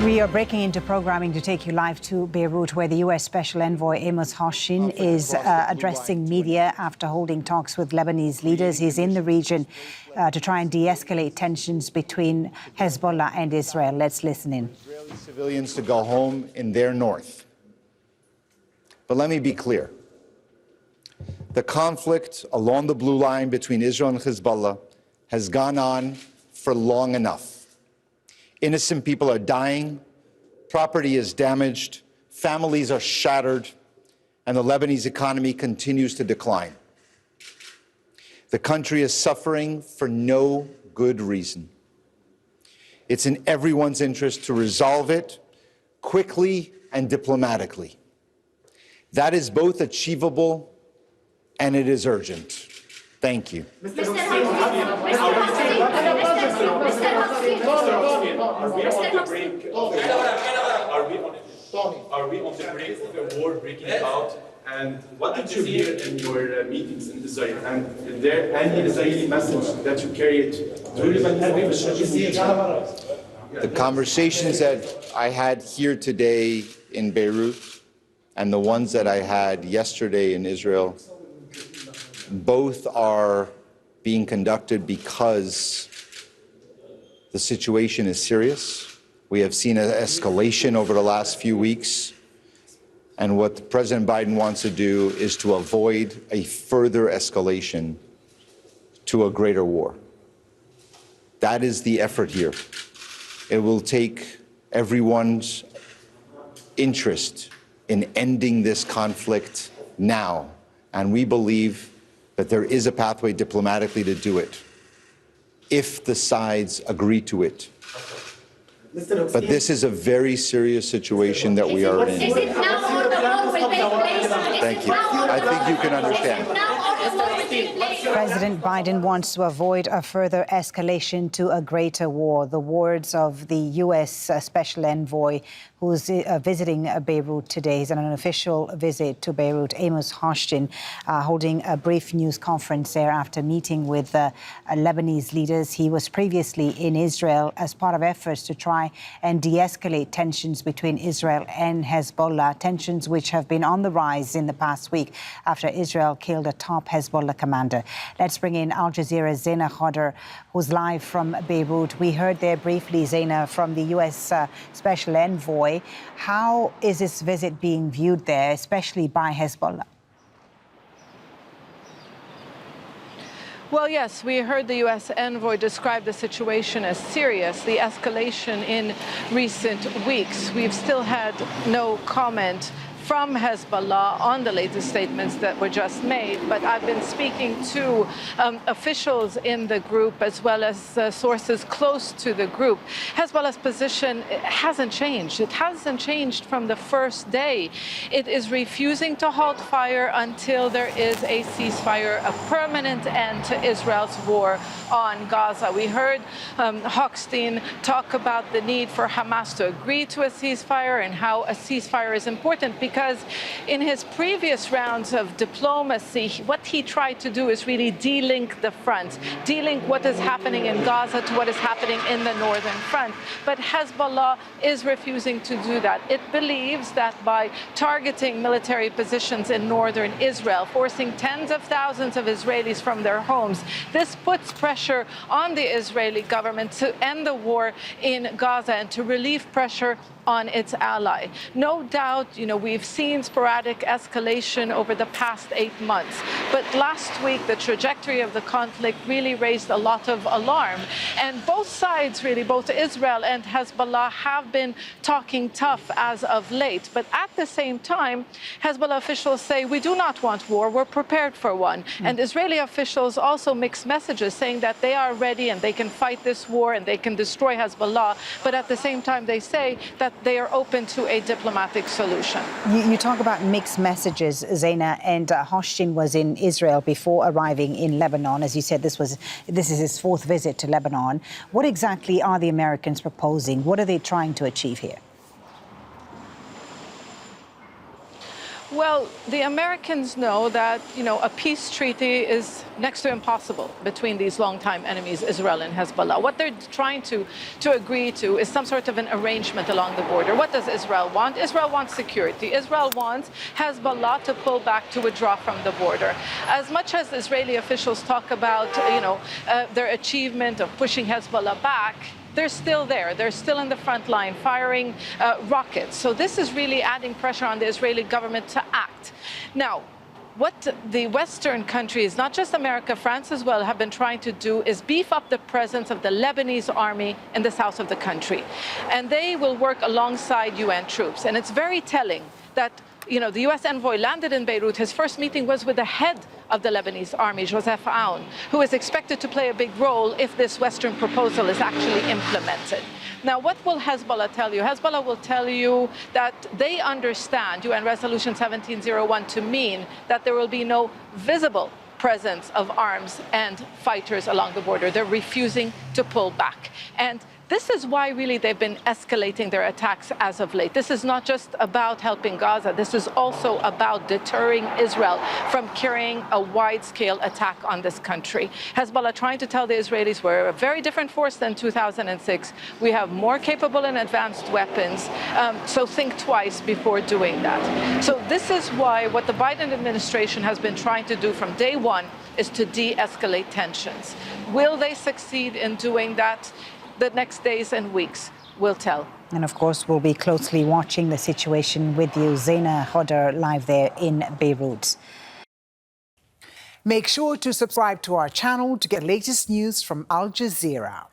We are breaking into programming to take you live to Beirut, where the U.S. Special Envoy Amos Hochstein is addressing media after holding talks with Lebanese leaders. He's in the region to try and de-escalate tensions between Hezbollah and Israel. Let's listen in. Israeli civilians to go home in their north. But let me be clear. The conflict along the blue line between Israel and Hezbollah has gone on for long enough. Innocent people are dying, property is damaged, families are shattered, and the Lebanese economy continues to decline. The country is suffering for no good reason. It's in everyone's interest to resolve it quickly and diplomatically. That is both achievable and it is urgent. Thank you. Are we on the brink of a war breaking out? And what did you hear in your meetings in Israel? And is there any Israeli message that you carried to The conversations that I had here today in Beirut and the ones that I had yesterday in Israel, both are being conducted because the situation is serious. We have seen an escalation over the last few weeks. And what President Biden wants to do is to avoid a further escalation to a greater war. That is the effort here. It will take everyone's interest in ending this conflict now. And we believe that there is a pathway diplomatically to do it, if the sides agree to it. But this is a very serious situation that we are in. Is it now or the war will take place? Thank you. I think you can understand. President Biden wants to avoid a further escalation to a greater war. The words of the U.S. Special Envoy, who's visiting Beirut today. He's on an official visit to Beirut, Amos Hochstein, holding a brief news conference there after meeting with Lebanese leaders. He was previously in Israel as part of efforts to try and de-escalate tensions between Israel and Hezbollah, tensions which have been on the rise in the past week after Israel killed a top Hezbollah commander. Let's bring in Al Jazeera's Zeina Khodr, who's live from Beirut. We heard there briefly, Zeina, from the U.S. Special Envoy. How is this visit being viewed there, especially by Hezbollah? Well, yes, we heard the U.S. envoy describe the situation as serious, the escalation in recent weeks. We've still had no comment from Hezbollah on the latest statements that were just made, but I've been speaking to officials in the group as well as sources close to the group. Hezbollah's position hasn't changed. It hasn't changed from the first day. It is refusing to halt fire until there is a ceasefire, a permanent end to Israel's war on Gaza. We heard Hochstein talk about the need for Hamas to agree to a ceasefire and how a ceasefire is important, because in his previous rounds of diplomacy, what he tried to do is really de-link the front, de-link what is happening in Gaza to what is happening in the northern front. But Hezbollah is refusing to do that. It believes that by targeting military positions in northern Israel, forcing tens of thousands of Israelis from their homes, this puts pressure on the Israeli government to end the war in Gaza and to relieve pressure on its ally. No doubt, we've seen sporadic escalation over the past 8 months. But last week, the trajectory of the conflict really raised a lot of alarm. And both sides, really, both Israel and Hezbollah, have been talking tough as of late. But at the same time, Hezbollah officials say, we do not want war, we're prepared for one. And Israeli officials also mix messages saying that they are ready and they can fight this war and they can destroy Hezbollah. But at the same time, they say that they are open to a diplomatic solution. You talk about mixed messages, Zeina, and Hochstein was in Israel before arriving in Lebanon. As you said, this is his fourth visit to Lebanon. What exactly are the Americans proposing? What are they trying to achieve here? Well, the Americans know that, a peace treaty is next to impossible between these longtime enemies, Israel and Hezbollah. What they're trying to agree to is some sort of an arrangement along the border. What does Israel want? Israel wants security. Israel wants Hezbollah to pull back, to withdraw from the border. As much as Israeli officials talk about, their achievement of pushing Hezbollah back, they're still there. They're still in the front line firing rockets. So this is really adding pressure on the Israeli government to act. Now, what the Western countries, not just America, France as well, have been trying to do is beef up the presence of the Lebanese army in the south of the country. And they will work alongside UN troops. And it's very telling that the U.S. envoy landed in Beirut. His first meeting was with the head of the Lebanese army, Joseph Aoun, who is expected to play a big role if this Western proposal is actually implemented. Now, what will Hezbollah tell you? Hezbollah will tell you that they understand UN Resolution 1701 to mean that there will be no visible presence of arms and fighters along the border. They're refusing to pull back. And this is why really they've been escalating their attacks as of late. This is not just about helping Gaza. This is also about deterring Israel from carrying a wide-scale attack on this country. Hezbollah trying to tell the Israelis we're a very different force than 2006. We have more capable and advanced weapons. So think twice before doing that. So this is why what the Biden administration has been trying to do from day one is to de-escalate tensions. Will they succeed in doing that? The next days and weeks will tell. And of course, we'll be closely watching the situation with you, Zeina, Khodr, live there in Beirut. Make sure to subscribe to our channel to get latest news from Al Jazeera.